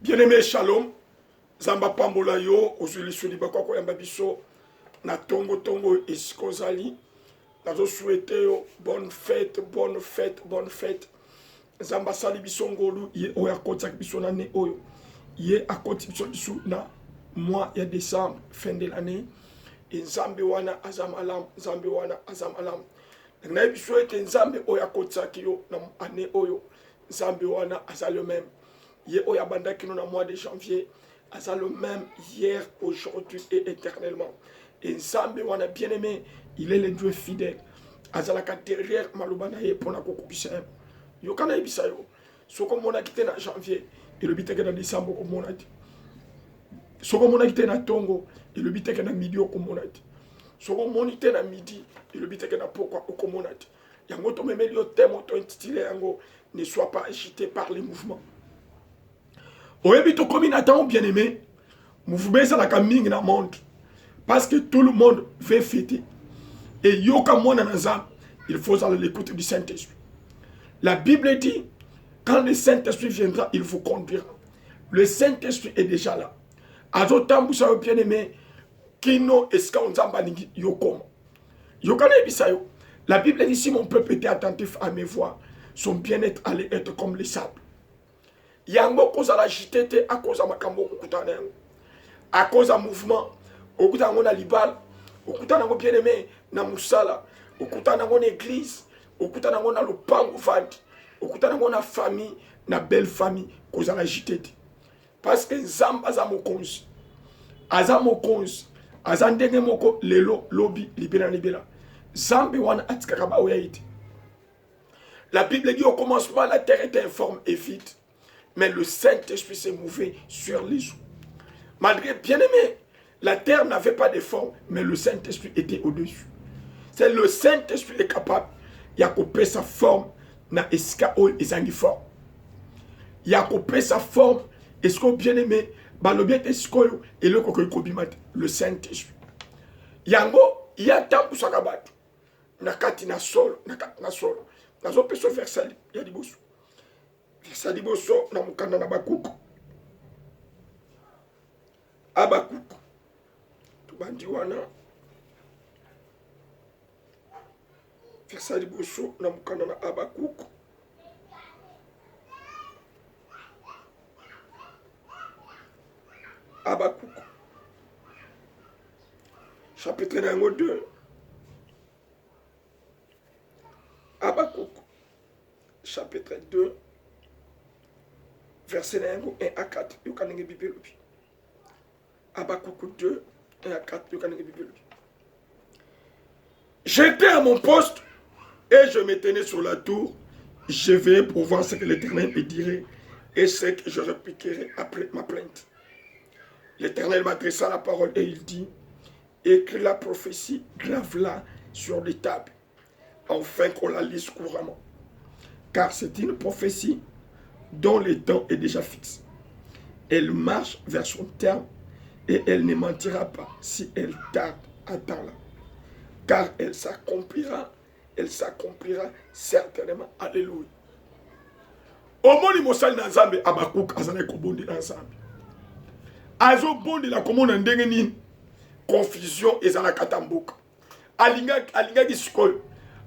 Bien-aimé, shalom. Zamba pambola yo, ozuli suli bakoko yamba biso. Na tongo tongo iskozali. Nazo souhaité yo, bonne fête, bonne fête, bonne fête. Zamba sali biso ngolu, ye oya kota biso na ne oyo. Ye akoti biso na mois ya décembre, fin de l'année. Et Nzambe wana azam alam, Nzambe wana azam alam. Na biso ete Nzambe oya kota kiyo na année oyo. Nzambe wana azal le même. Ye oya banda kino na mois de janvier. Azal le même hier, aujourd'hui et éternellement. Et Nzambe wana bien aimé, il est le Dieu fidèle. Azalaka derrière malubana ye pona kokubisa. Yo kana ibisa yo. Soko mona kite na janvier, et le biteke na décembre ko mona ti. Soko mona kite na tongo, et le biteke na midi ko mona ti. Soko monite na midi, et le biteke na pokwa ko mona ti. Yango to memeli yo thème to intitulé yango ne sois pas agité par les mouvements. Oyebi comme Nathan bien aimé, mouvement ça la kaming na monde parce que tout le monde veut fêter. Et yoka mona nazam, il faut aller l'écoute du Saint-Esprit. La Bible dit quand le Saint-Esprit viendra, il vous conduira. Le Saint-Esprit est déjà là. Azotambu sa bien aimé, kino eska onzamba ningi yokom. Yokana ebisayo. La Bible dit si mon peuple était attentif à mes voix, son bien-être allait être comme le sable. Yango koza la jitete a koza makambo okutana yango. A koza mouvement, okutana ngo na libal, okutana ngo bien aimé na musala, okutana ngo na église, okutana ngo na lopango vandi, okutana ngo na famille, na belle famille koza la jitete. Parce que Nzamba za mokonzi. Aza mokonzi. Aza ndenge moko lelo lobi libela libela. Zambe wana atikaka ba oyaite. La Bible dit au commencement la terre était informe et vide. Mais le Saint-Esprit s'est mouvé sur les eaux. Malgré, bien aimé, la terre n'avait pas de forme, mais le Saint-Esprit était au-dessus. C'est le Saint-Esprit est capable. Il a coupé sa forme, na escao et zangiforme. Il a coupé sa forme, esco bien aimé, balobien esco et le kokoikobimat, le Saint-Esprit. Yango, il y a tant pour sakabat. Nakati na sol, nakati na sol. Nazo peso versali, il y a des bossous. Versali bosso na mukanda na bakuku. Abakuku. Tubandi wana. Versali bosso na mukanda na abakuku. Abakuku. Chapitre 2. Abakuku. Chapitre 2. Verset 1 à 4. You can get Bible. Abakuku 2, 1 à 4. You can get Bible. J'étais à mon poste et je me tenais sur la tour. Je veillais pour voir ce que l'Éternel me dirait et ce que je répliquerai après ma plainte. L'Éternel m'adressa la parole et il dit: écris la prophétie, grave-la sur les tables, afin qu'on la lise couramment. Car c'est une prophétie dont le temps est déjà fixe. Elle marche vers son terme et elle ne mentira pas si elle tarde à temps là. Car elle s'accomplira certainement. Alléluia. Omoni mosali na Nzambe Abakouk azalaki kobondi na Nzambe. Azo bondi la komona ndenge nini confusion ezalaka ta mboka. Alingaki sikoyo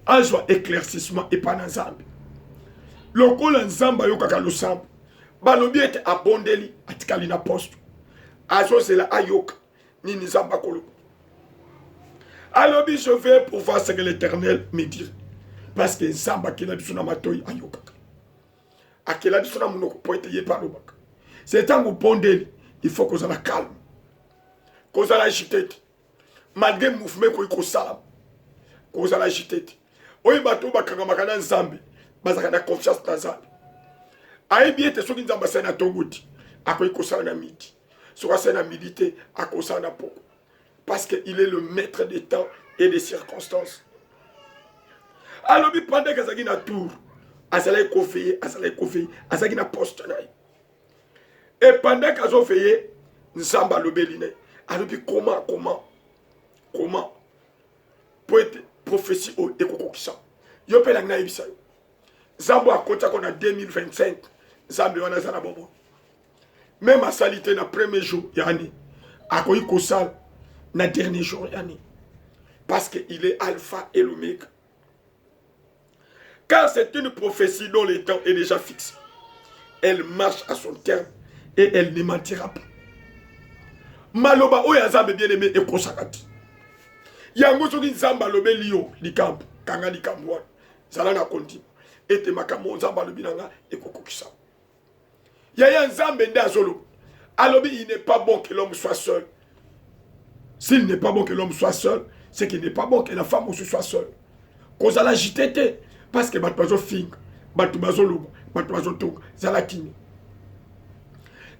azwa éclaircissement epa na Nzambe. Lokola Nzamba yokaka losambo balobi ete abondeli atikali na poste azozela ayoka nini Nzamba koloba. Alobi je vais pour voir ce que l'Éternel me dit. Parce que Nzamba akela biso na matoi ayokaka. Akela biso na monoko po ete ye palobaka. C'est tango bondeli, il faut qu'on la calme. Qu'on la agité. Malgré le mouvement qu'on salam. Qu'on la agité. Oye bato bakanga makana Nzambe. Bazaka na confiance dans Nzambe. Aye bien te soki Nzamba sa na tongoti. Akoy ko sa na midi. Soka sa na midi te ako sa na poko. Parce qu'il est le maître des temps et des circonstances. Alors pendant que Azaki na tour, Azalai ko veiller, Azaki na poste na. Et pendant qu'Azo veillé, Nzamba lobeline. Alors comment pour être prophétie au ekokokisa. Yo pe na ibisa yo. Zambo akota kona 2025. Zambe wana zana bobo. Même à salité na premier jour, yani. Akoyi kosal na dernier jour, yani. Parce qu'il est alpha et l'oméga. Car c'est une prophétie dont le temps est déjà fixé. Elle marche à son terme et elle ne mentira pas. Maloba oyazabe bien aimé et kosakati. Yango soki nzamba lobe liyo likambo kanga likambo wana zala na kondi ete makambo nzamba lobi nanga ekokokisa. Yaya nzambe nde azolo alobi il n'est pas bon que l'homme soit seul. S'il n'est pas bon que l'homme soit seul, c'est qu'il n'est pas bon que la femme aussi soit seule. Kozala jitete parce que batu bazo fing, batu bazo lobo, batu bazo tonga, zala kini.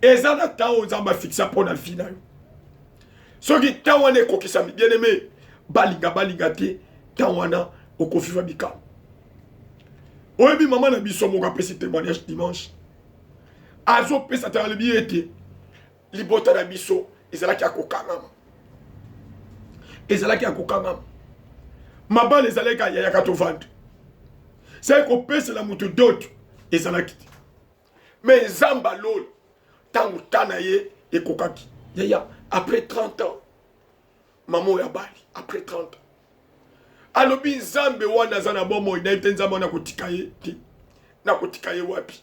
Et zala tao nzamba fixa pour la vie na yo. Soki tawane kokisa bien aimé balinga te tawana okofifa bika. Oyebi maman na biso mo kapesi témoignage dimanche. Azo pesa ta le biete libota na biso ezala ki akokangama. Ezala ki akokangama. Mabale ezala ka yaya kato vendre. C'est ko pesa la mutu d'autre ezala ki. Mais zamba lol tangu tanaye ekokaki. Yaya après 30 ans maman ya bali après 30 ans alobi nzambe wana zana bomo ina ite nzambe wana kotika ye ti na kotika ye wapi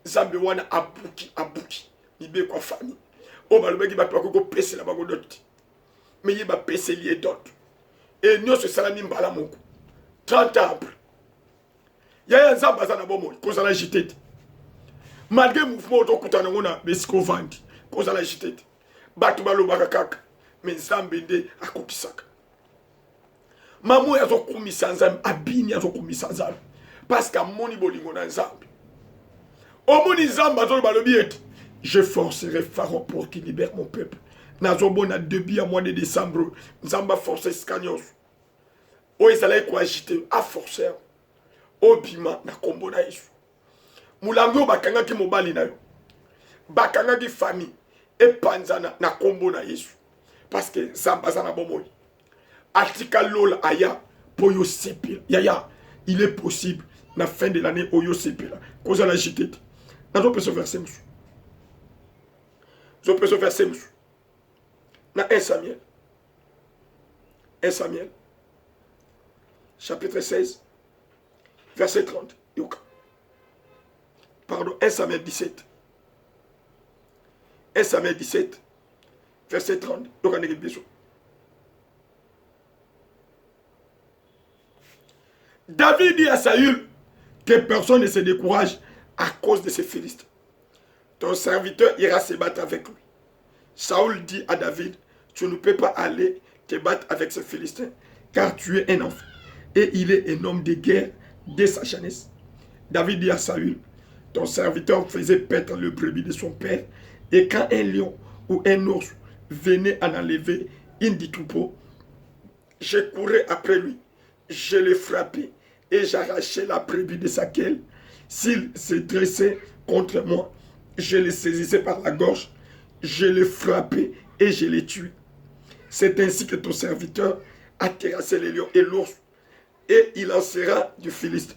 nzambe wana abuki libe kwa famille o balobeki bato bakoko pesela bango doti mais ye bapeseli ye dot et nyonso esalami mbala moko 30 ans après yaya nzambe aza na bomo kozala jite te malgré mouvement otokutana ngo na besiko vandi kozala jite te bato balobaka kaka mais nzambe nde akokisaka. Maman yazo kumisa nzambe abini yazo kumisa nzambe parce que moni bolingo na nzambe. Omoni nzambe azo balobi ete je forcerai Pharaon pour qu'il libère mon peuple. Nazo bona depuis à mois de décembre nzamba forcer scanios. O ezala ko agiter a forcer. Obima na kombo na Yesu. Mulango bakanga ki mobali na yo. Bakanga ki famille et panzana na kombo na Yesu. Parce que nzamba za na bomoyi. Article Lola Aya, Poyo Sepil. Yaya, il est possible, la fin de l'année, Oyo Sepil. Cause à la JT. Nous on peut se verser, monsieur. Nous on peut se verser, monsieur. Dans 1 Samuel. 1 Samuel. Chapitre 16. Verset 30. Pardon, 1 Samuel 17. 1 Samuel 17. Verset 30. Donc, on est besoin. David dit à Saül que personne ne se décourage à cause de ces Philistins. Ton serviteur ira se battre avec lui. Saül dit à David, tu ne peux pas aller te battre avec ces Philistins, car tu es un enfant. Et il est un homme de guerre dès sa jeunesse. David dit à Saül, ton serviteur faisait paître le brebis de son père, et quand un lion ou un ours venait en enlever une du troupeau, je courais après lui, je le frappais, et j'arrachais la brebis de sa quelle. S'il se dressait contre moi, je le saisissais par la gorge, je le frappais et je le tuais. C'est ainsi que ton serviteur a terrassé les lions et l'ours, et il en sera du Philistin,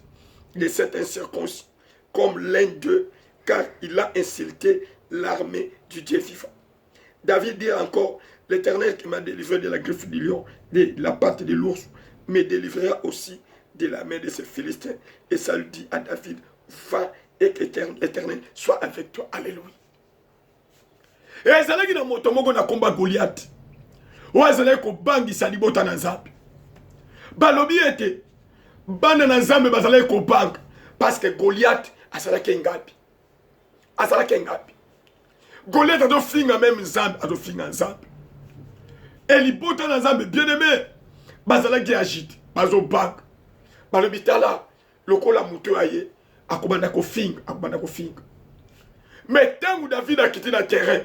de cet incirconcis, comme l'un d'eux, car il a insulté l'armée du Dieu vivant. David dit encore, l'Éternel qui m'a délivré de la griffe du lion, de la patte de l'ours, me délivrera aussi de la main de ces Philistins. Et ça lui dit à David, va et que l'Éternel soit avec toi. Alléluia. Et ça qui dans mon tomogo na combat Goliath. Ouais, ça ko bangi salibota na nzambe. Balobi ete bana na nzambe bazala ko bang parce que Goliath asala kengapi. Asala kengapi. Goliath a finga même nzambe, a finga nzambe. Et libota na nzambe bien aimé. Bazala qui agite, bazo bang. Balobi tala lokola muto aye akobanda ko finga, akobanda ko finga. Mais tant que David a quitté le terrain,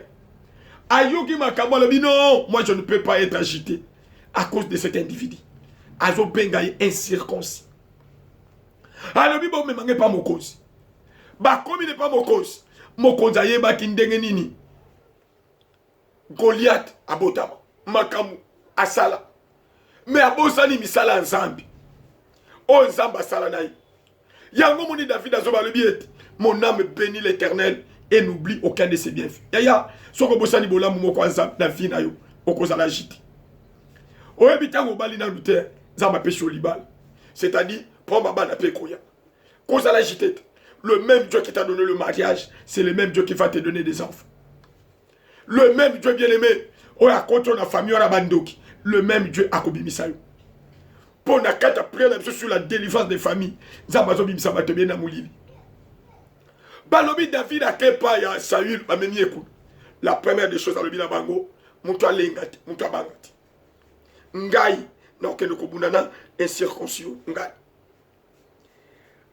Ayoki Makabo le dit non, moi je ne peux pas être agité à cause de cet individu. Azo bengaye incirconcis. Alors bi bon me mange pas mon cause. Ba comme il n'est pas mon cause. Mon cause aye ba kindenge nini. Goliath abotama, makamu asala. Mais abosani misala nzambi. O nzamba sala nayi. Yango moni David azo ba le biet. Mon âme bénit l'Éternel et n'oublie aucun de ses bienfaits. Yaya, so ko bosani bola mumo kwa nzambe na vie na yo, okozala jiti. Oyebita ngobali na lute, nzamba peshi olibal. C'est-à-dire, prends ma banne à pékoya. Kozala jiti. Le même Dieu qui t'a donné le mariage, c'est le même Dieu qui va te donner des enfants. Le même Dieu bien-aimé, oya contre la famille on a bandoki. Le même Dieu a kobimisa yo. Pour na kata prière sur la délivrance des familles, nzamba zo bimisa ba te bien na mulili. Balobi David a kepa ya Saül amemi écoute. La première des choses à lobi na bango, muto alengati, muto abangati. Ngai na okende kobundana incirconcision ngai.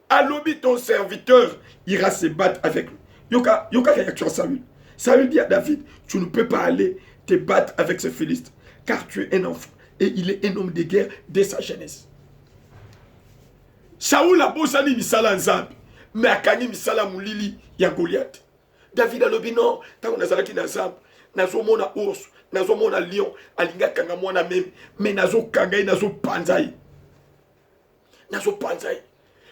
Alobi ton serviteur ira se battre avec lui. Yoka réaction à Saül. Saül dit à David, tu ne peux pas aller te battre avec ce Philiste, car tu es un enfant et il est un homme de guerre dès sa jeunesse. Saül a bosani misala nzambe, mais akani misala mulili ya Goliath. David alobi non, tango nazalaki na nzambe, nazomona ours, nazomona lion, alinga kanga mwana meme, mais nazo kanga nazo panzai. Nazo panzai.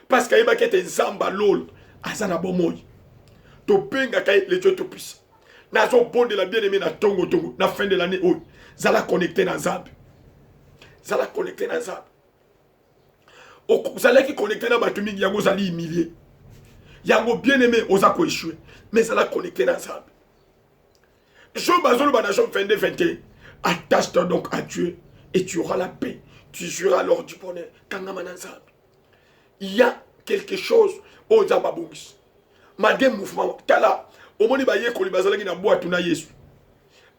Parce qu'il y a des zamba lol, azana bomoy. To penga kay le Dieu tout puissant. Nazo bon de la bien-aimée na tongo tongo, na fin de l'année oy. Zala connecté na zambe. Zala connecté na zambe. Zala qui connecté na batumi yango zali humilié. Yango bien-aimé oza ko échouer, mais zala connecté na zambe. Job azolo ba na Job 22-21. Attache-toi donc à Dieu et tu auras la paix. Tu jouiras alors du bonheur. Kangama na zambe. Il y a quelque chose au Zambabungis. Malgré le mouvement, Kala, au moment où il y a des gens qui ont boîte na Yesu.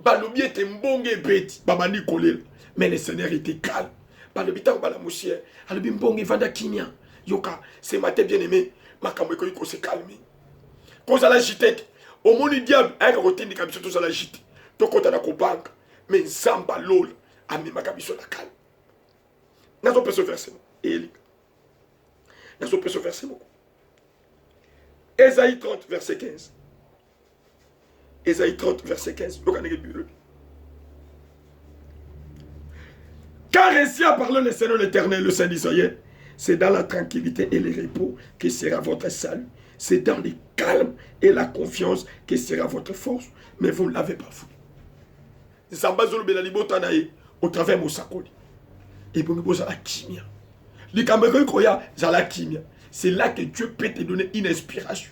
Balobi était mbonge beti, babani kolel. Mais le Seigneur était calme. Balobi ta bala moussière, alobi mbonge vanda kimia. Yoka, c'est matin bien aimé, makambo ko se calmer. Quand ça la jitete, au moment où diable a côté de kabiso to ça la jite. To kota na ko bank, mais Zamba lol a mis ma kabiso na calme. Nazo peut se verser. Et nazo peut se verser. Ésaïe 30, verset 15. Ésaïe 30, verset 15. Car ainsi a parlé le Seigneur l'Éternel, le Saint d'Israël. C'est dans la tranquillité et le repos que sera votre salut. C'est dans le calme et la confiance que sera votre force. Mais vous ne l'avez pas voulu. Au travers de Mosakoli. Et pour nous, ça la kimia. C'est là que Dieu peut te donner une inspiration.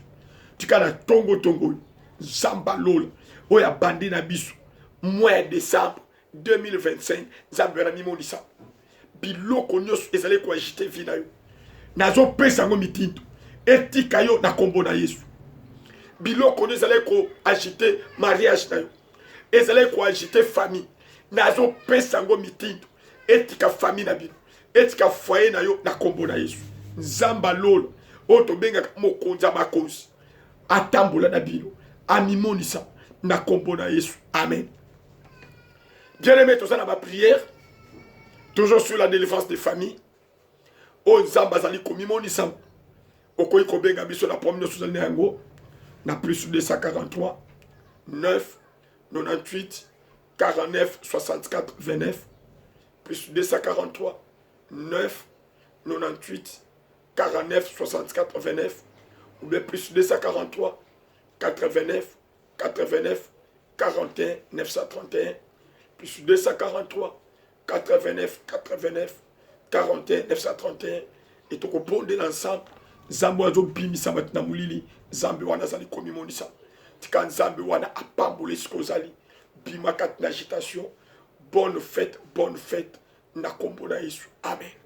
Tu as tongo tongo, Zamba Lola, Oya Bandi Nabisu, mois de décembre 2025, Zamba Ramimonisa. Bilo Konyos, et allez quoi agiter Vinayo. Nazo Pesango Mitinto, Etikayo na kombo na Yesu. Bilo Konyos, allez quoi agiter mariage Nayo. Et allez quoi agiter famille. Nazo Pesango Mitinto, Etika famille Nabilo. Etika foyer Nayo na kombo na Yesu. Zamba lolo oto benga mokonza makosi atambola na bino amimonisa na kombo na Yesu. Amen. Bien-aimé, tout ça dans ma prière, toujours sur la délivrance des familles. O Zamba zali komimonisa okoyi ko benga biso la première sous le yango na plus 243 9 98 49 64 29 plus 243 9 98 49 64 29 ou bien plus 243 89 89 41 931 plus 243 89 89 41 931 et tout bon de l'ensemble Zambo azo bimi sabat na mulili Zambe wana zali komi monisa tika Zambe wana apambole skozali bima kat na agitation bonne fête na kombo na Yesu. Amen.